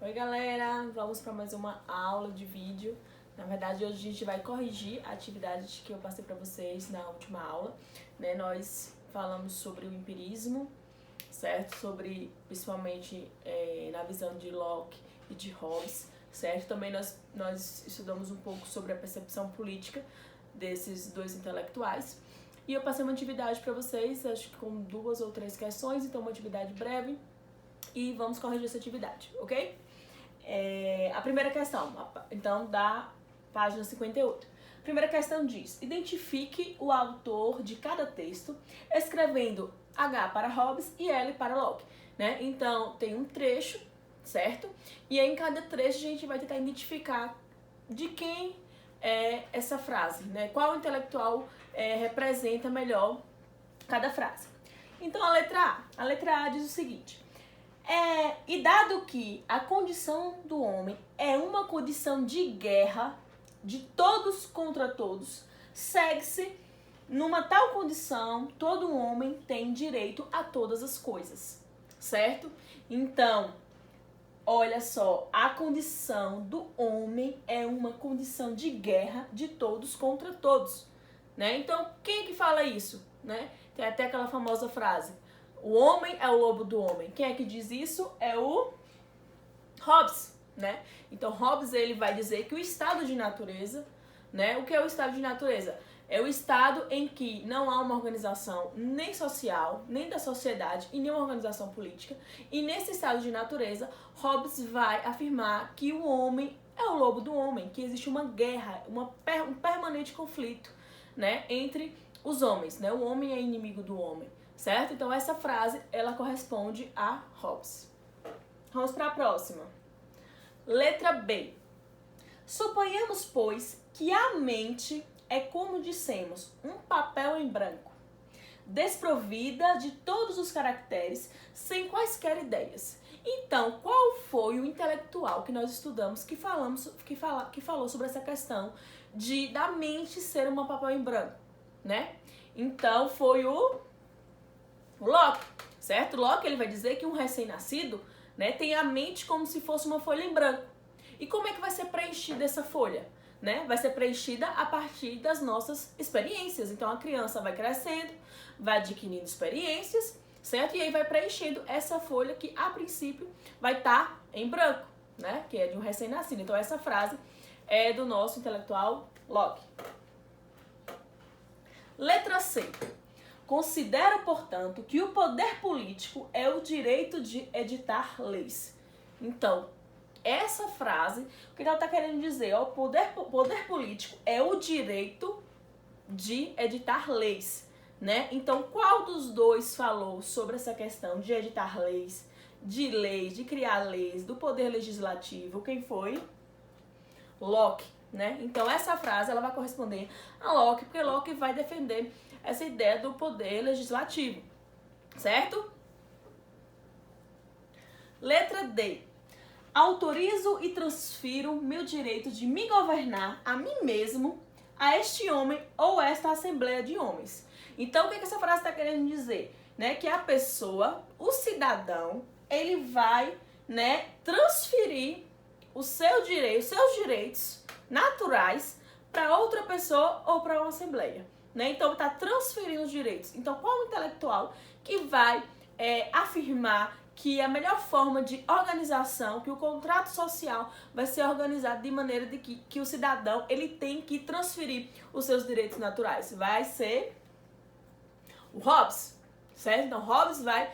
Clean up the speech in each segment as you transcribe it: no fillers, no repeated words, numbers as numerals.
Oi galera, vamos para mais uma aula de vídeo. Na verdade hoje a gente vai corrigir a atividade que eu passei para vocês na última aula, né? Nós falamos sobre o empirismo, certo? Sobre, principalmente na visão de Locke e de Hobbes, certo? Também nós estudamos um pouco sobre a percepção política desses dois intelectuais. E eu passei uma atividade para vocês, acho que com 2 ou 3 questões, então uma atividade breve. E vamos corrigir essa atividade, ok? A primeira questão, então, da página 58. A primeira questão diz: identifique o autor de cada texto, escrevendo H para Hobbes e L para Locke, né? Então, tem um trecho, certo? E aí, em cada trecho, a gente vai tentar identificar de quem é essa frase, né? Qual intelectual representa melhor cada frase. Então, a letra A diz o seguinte: e dado que a condição do homem é uma condição de guerra, de todos contra todos, segue-se, numa tal condição, todo homem tem direito a todas as coisas, certo? Então, olha só, a condição do homem é uma condição de guerra de todos contra todos, né? Então, quem que fala isso, né? Tem até aquela famosa frase: o homem é o lobo do homem. Quem é que diz isso? É o Hobbes, né? Então, Hobbes, ele vai dizer que o estado de natureza, né? O que é o estado de natureza? É o estado em que não há uma organização nem social, nem da sociedade e nem uma organização política. E nesse estado de natureza, Hobbes vai afirmar que o homem é o lobo do homem, que existe uma guerra, um permanente conflito, né? Entre os homens, né? O homem é inimigo do homem. Certo? Então, essa frase, ela corresponde a Hobbes. Vamos para a próxima. Letra B. Suponhamos, pois, que a mente é, como dissemos, um papel em branco, desprovida de todos os caracteres, sem quaisquer ideias. Então, qual foi o intelectual que nós estudamos que falou sobre essa questão da mente ser um papel em branco, né? Então, foi o Locke, certo? Locke, ele vai dizer que um recém-nascido, né, tem a mente como se fosse uma folha em branco. E como é que vai ser preenchida essa folha? Né? Vai ser preenchida a partir das nossas experiências. Então, a criança vai crescendo, vai adquirindo experiências, certo? E aí vai preenchendo essa folha que, a princípio, vai estar em branco, né? Que é de um recém-nascido. Então, essa frase é do nosso intelectual Locke. Letra C. Considero, portanto, que o poder político é o direito de editar leis. Então, essa frase, o que ela está querendo dizer? O poder político é o direito de editar leis, né? Então, qual dos dois falou sobre essa questão de editar leis, de criar leis, do poder legislativo? Quem foi? Locke, né? Então, essa frase, ela vai corresponder a Locke, porque Locke vai defender essa ideia do poder legislativo, certo? Letra D. Autorizo e transfiro meu direito de me governar a mim mesmo, a este homem ou esta assembleia de homens. Então, o que essa frase está querendo dizer? Né? Que a pessoa, o cidadão, ele vai, né, transferir os seus direitos naturais para outra pessoa ou para uma assembleia. Né? Então, está transferindo os direitos. Então, qual o intelectual que vai afirmar que a melhor forma de organização, que o contrato social vai ser organizado de maneira de que o cidadão, ele tem que transferir os seus direitos naturais? Vai ser o Hobbes, certo? Então, Hobbes vai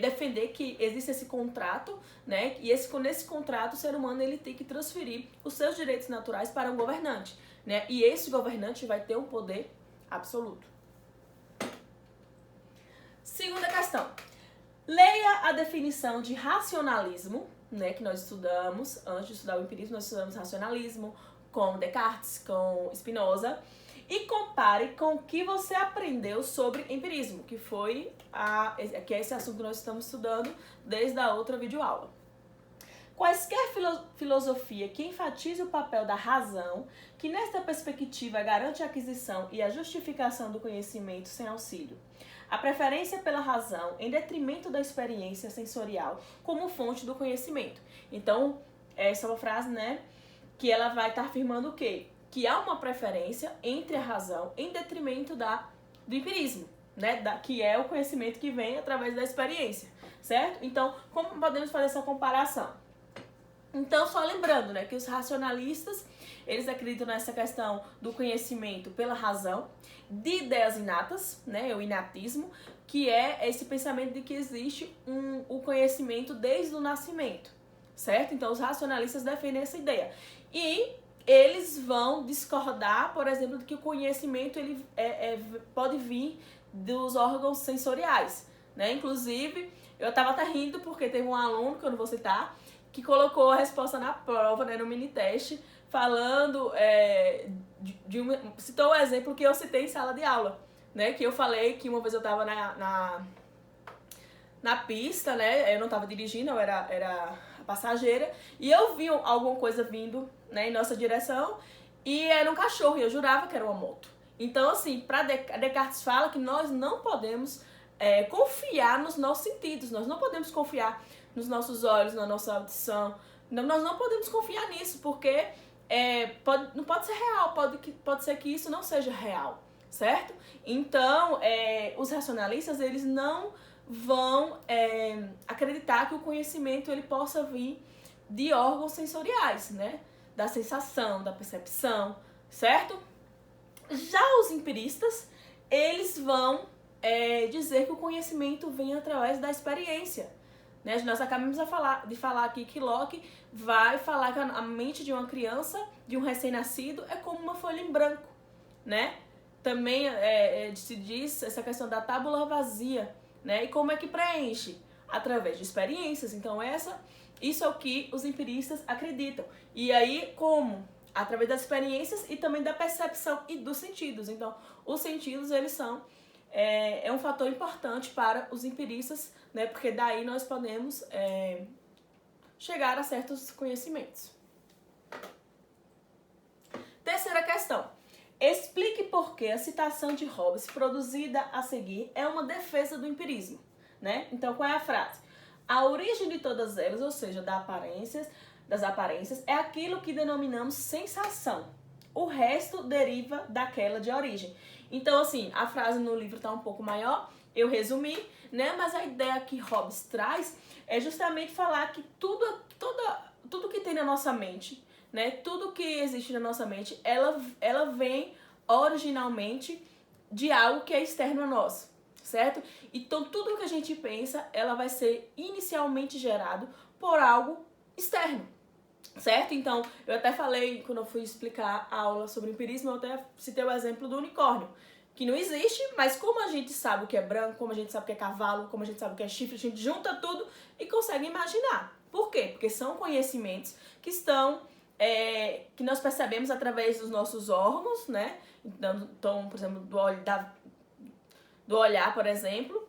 defender que existe esse contrato, né? E nesse contrato, o ser humano, ele tem que transferir os seus direitos naturais para um governante, né? E esse governante vai ter um poder absoluto. Segunda questão. Leia a definição de racionalismo, né, que nós estudamos, antes de estudar o empirismo, nós estudamos racionalismo com Descartes, com Spinoza, e compare com o que você aprendeu sobre empirismo, que é esse assunto que nós estamos estudando desde a outra videoaula. Quaisquer filosofia que enfatize o papel da razão, que nesta perspectiva garante a aquisição e a justificação do conhecimento sem auxílio, a preferência pela razão em detrimento da experiência sensorial como fonte do conhecimento. Então, essa é uma frase, né, que ela vai estar afirmando o quê? Que há uma preferência entre a razão em detrimento do empirismo, né, que é o conhecimento que vem através da experiência, certo? Então, como podemos fazer essa comparação? Então, só lembrando, né, que os racionalistas, eles acreditam nessa questão do conhecimento pela razão, de ideias inatas, né, o inatismo, que é esse pensamento de que existe o conhecimento desde o nascimento, certo? Então, os racionalistas defendem essa ideia. E eles vão discordar, por exemplo, de que o conhecimento ele pode vir dos órgãos sensoriais, né? Inclusive, eu estava até rindo porque teve um aluno, que eu não vou citar, que colocou a resposta na prova, né, no mini teste, falando, citou o exemplo que eu citei em sala de aula, né, que eu falei que uma vez eu estava na pista, né, eu não estava dirigindo, eu era a passageira, e eu vi alguma coisa vindo, né, em nossa direção, e era um cachorro, e eu jurava que era uma moto. Então, assim, para Descartes fala que nós não podemos confiar nos nossos sentidos, nós não podemos confiar nos nossos olhos, na nossa audição. Nós não podemos confiar nisso, porque não pode ser real, pode ser que isso não seja real, certo? Então, os racionalistas, eles não vão acreditar que o conhecimento ele possa vir de órgãos sensoriais, né? Da sensação, da percepção, certo? Já os empiristas, eles vão dizer que o conhecimento vem através da experiência. Né? Nós acabamos de falar aqui que Locke vai falar que a mente de uma criança, de um recém-nascido, é como uma folha em branco, né? Também se diz essa questão da tábula vazia, né? E como é que preenche? Através de experiências. Então, isso é o que os empiristas acreditam. E aí, como? Através das experiências e também da percepção e dos sentidos. Então, os sentidos, eles são um fator importante para os empiristas, né? Porque daí nós podemos chegar a certos conhecimentos. Terceira questão. Explique por que a citação de Hobbes produzida a seguir é uma defesa do empirismo, né? Então, qual é a frase? A origem de todas elas, ou seja, das aparências, é aquilo que denominamos sensação. O resto deriva daquela de origem. Então, assim, a frase no livro está um pouco maior, eu resumi, né? Mas a ideia que Hobbes traz é justamente falar que tudo que tem na nossa mente, né? Tudo que existe na nossa mente, ela vem originalmente de algo que é externo a nós, certo? Então, tudo que a gente pensa, ela vai ser inicialmente gerado por algo externo, certo? Então, eu até falei, quando eu fui explicar a aula sobre empirismo, eu até citei o exemplo do unicórnio, que não existe, mas como a gente sabe o que é branco, como a gente sabe o que é cavalo, como a gente sabe o que é chifre, a gente junta tudo e consegue imaginar. Por quê? Porque são conhecimentos que que nós percebemos através dos nossos órgãos, né? Então, por exemplo, do olhar, por exemplo,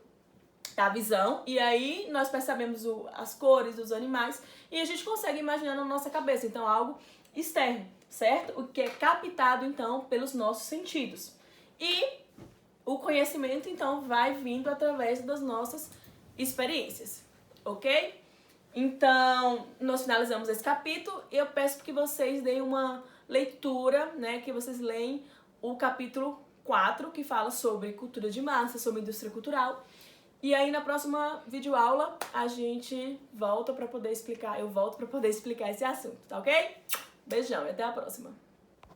da visão, e aí nós percebemos as cores dos animais e a gente consegue imaginar na nossa cabeça. Então, algo externo, certo? O que é captado, então, pelos nossos sentidos. E o conhecimento, então, vai vindo através das nossas experiências, ok? Então, nós finalizamos esse capítulo e eu peço que vocês deem uma leitura, né? Que vocês leem o capítulo 4, que fala sobre cultura de massa, sobre indústria cultural. E aí, na próxima videoaula, a gente volta para poder explicar, eu volto para poder explicar esse assunto, tá ok? Beijão e até a próxima!